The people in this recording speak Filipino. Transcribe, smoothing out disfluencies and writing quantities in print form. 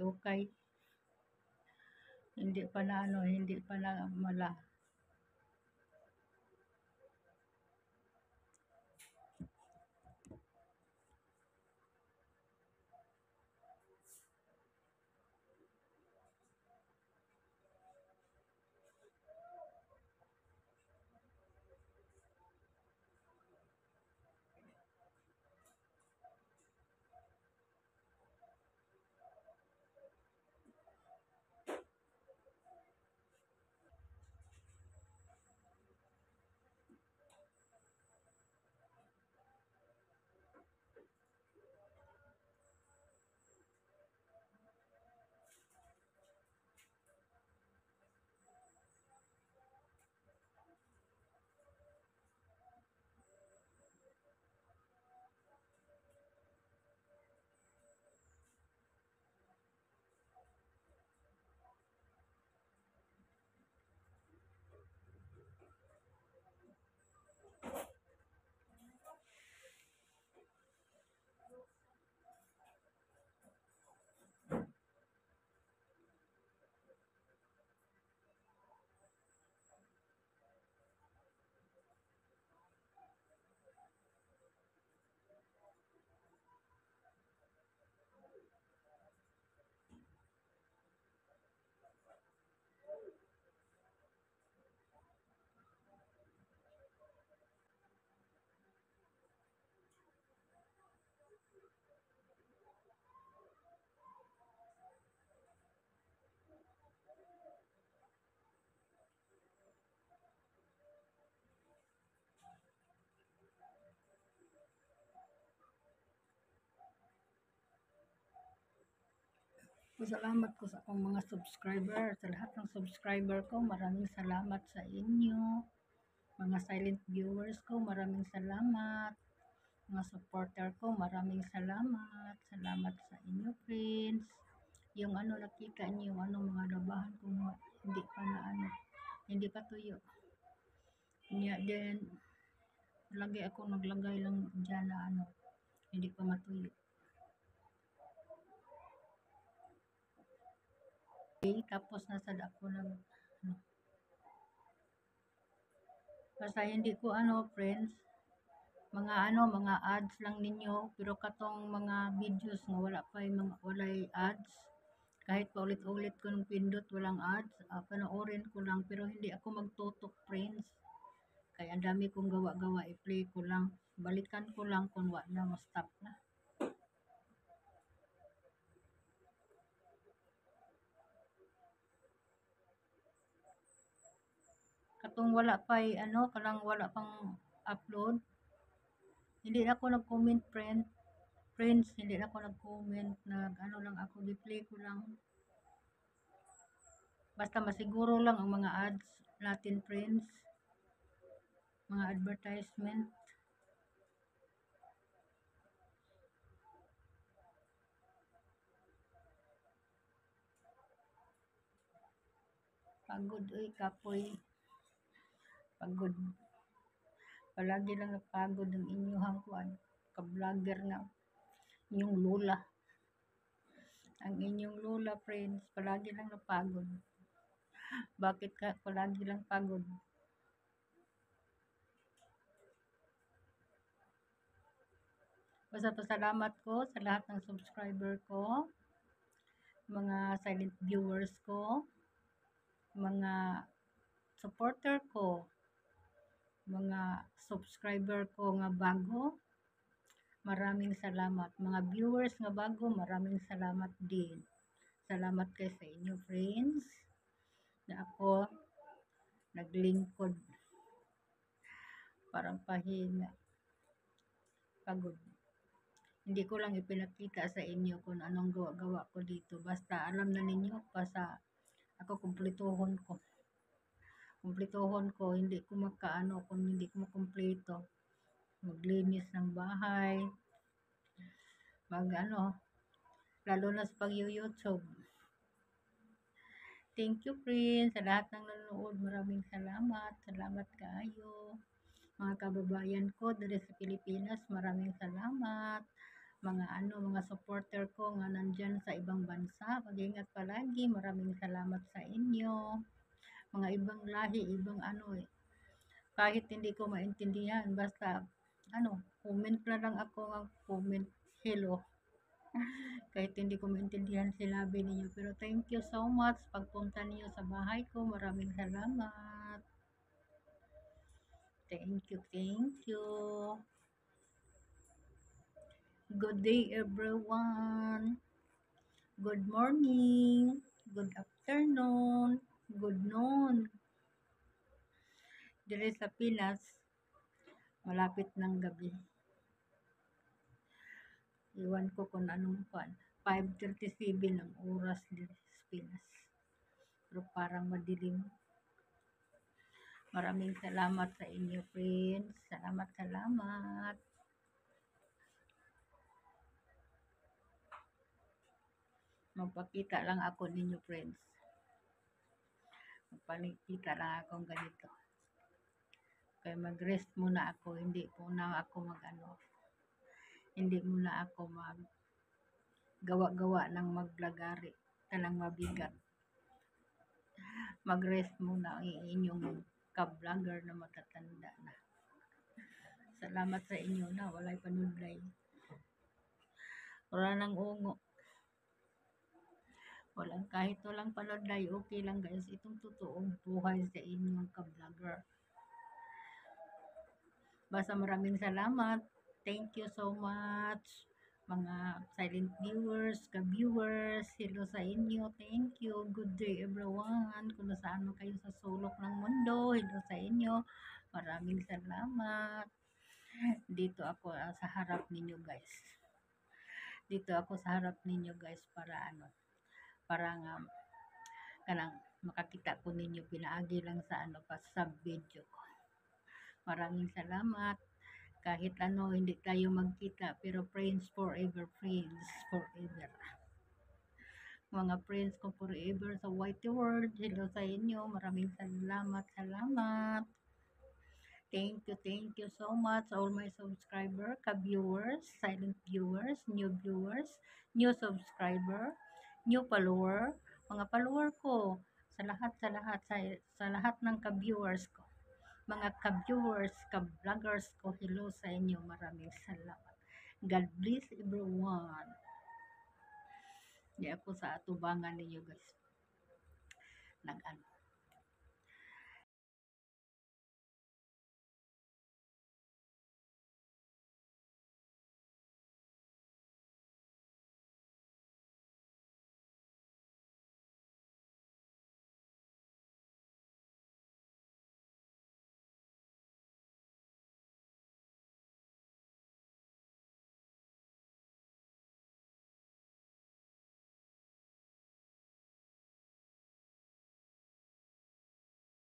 ukay. Hindi pa na ano, hindi pa na mala. Salamat ko sa akong mga subscriber, sa lahat ng subscriber ko, maraming salamat sa inyo. Mga silent viewers ko, maraming salamat. Mga supporter ko, maraming salamat. Salamat sa inyo, friends. Yung ano, nakita niyo, yung ano, mga labahan ko, hindi pa na ano, hindi pa tuyo. Niya din, lagi ako naglagay lang dyan na ano, hindi pa matuyo. Okay, tapos nasa ako ng ano, basta hindi ko ano, friends, mga ano, mga ads lang ninyo, pero katong mga videos nga wala pa yung mga walay ads, kahit paulit-ulit ko ng pindot walang ads, panoorin ko lang, pero hindi ako magtutok, friends. Kaya ang dami kong gawa-gawa, i-play ko lang, balikan ko lang kung wala na, ma-stop na. Katong wala pa ano, kalang wala pang upload, hindi na ako nag-comment, friends, hindi na ako nag-comment, ano lang ako, di-play ko lang. Basta masiguro lang ang mga ads natin, friends, mga advertisement. Pagod, kapoy. Pagod. Palagi lang napagod ang inyong kuan, ka-vlogger nga, inyong lola. Ang inyong lola, friends, palagi lang napagod. Bakit ka palagi lang pagod? Basta pasalamat ko sa lahat ng subscriber ko, mga silent viewers ko, mga supporter ko, mga subscriber ko nga bago, maraming salamat. Mga viewers nga bago, maraming salamat din. Salamat kay sa inyo, friends, na ako naglingkod. Parang pahinga. Pagod. Hindi ko lang ipinakita sa inyo kung anong gawa-gawa ko dito. Basta alam na ninyo pa sa ako kumplituhon ko. Kumplituhon ko, hindi ko makaano kung hindi ko makumpleto. Maglinis ng bahay. Mag ano, lalo na sa pag-YouTube. Thank you, friends, sa lahat ng nanonood. Maraming salamat. Salamat kaayo. Mga kababayan ko dito sa Pilipinas, maraming salamat. mga supporter ko nga nandyan sa ibang bansa. Mag-ingat palagi. Maraming salamat sa inyo. Mga ibang lahi, ibang kahit hindi ko maintindihan, basta comment na lang ako ng comment, hello. Kahit hindi ko maintindihan sinabi ninyo. Pero thank you so much. Pagpunta niyo sa bahay ko, maraming salamat. Thank you, thank you. Good day, everyone. Good morning. Good afternoon. Good noon. Dire sa Pinas, malapit ng gabi. Iwan ko kung anong 5:37 ang oras dire sa Pinas. Pero parang madilim. Maraming salamat sa inyo, friends. Salamat, salamat. Magpakita lang ako ninyo, friends. Magpakita lang akong ganito. Kaya mag-rest muna ako. Hindi muna ako hindi muna ako gawa-gawa ng maglagari. Talang mabigat. Mag-rest muna ang inyong ka-vlogger na matatanda na. Salamat sa inyo na walay panudlay. Wala nang ungo. Kahit walang panudlay, okay lang guys. Itong totoong buhay sa inyong ka-vlogger. Basta maraming salamat. Thank you so much. Mga silent viewers, ka-viewers, hello sa inyo. Thank you. Good day everyone. Kung nasaan man kayo sa sulok ng mundo, hello sa inyo. Maraming salamat. Dito ako sa harap ninyo guys. Dito ako sa harap ninyo guys para nga kanang makakita ko ninyo pinaagi lang sa pa sa video ko. Maraming salamat. Kahit hindi tayo magkita, pero friends forever, friends forever. Mga friends ko forever sa white world, hello sa inyo. Maraming salamat, salamat. Thank you so much all my subscriber, ka-viewers, silent viewers, new subscriber, new follower, mga follower ko, sa lahat ng ka-viewers ko, mga ka-viewers, ka-vloggers ko, hello sa inyo, maraming salamat. God bless everyone. Di ako sa atubangan ninyo guys.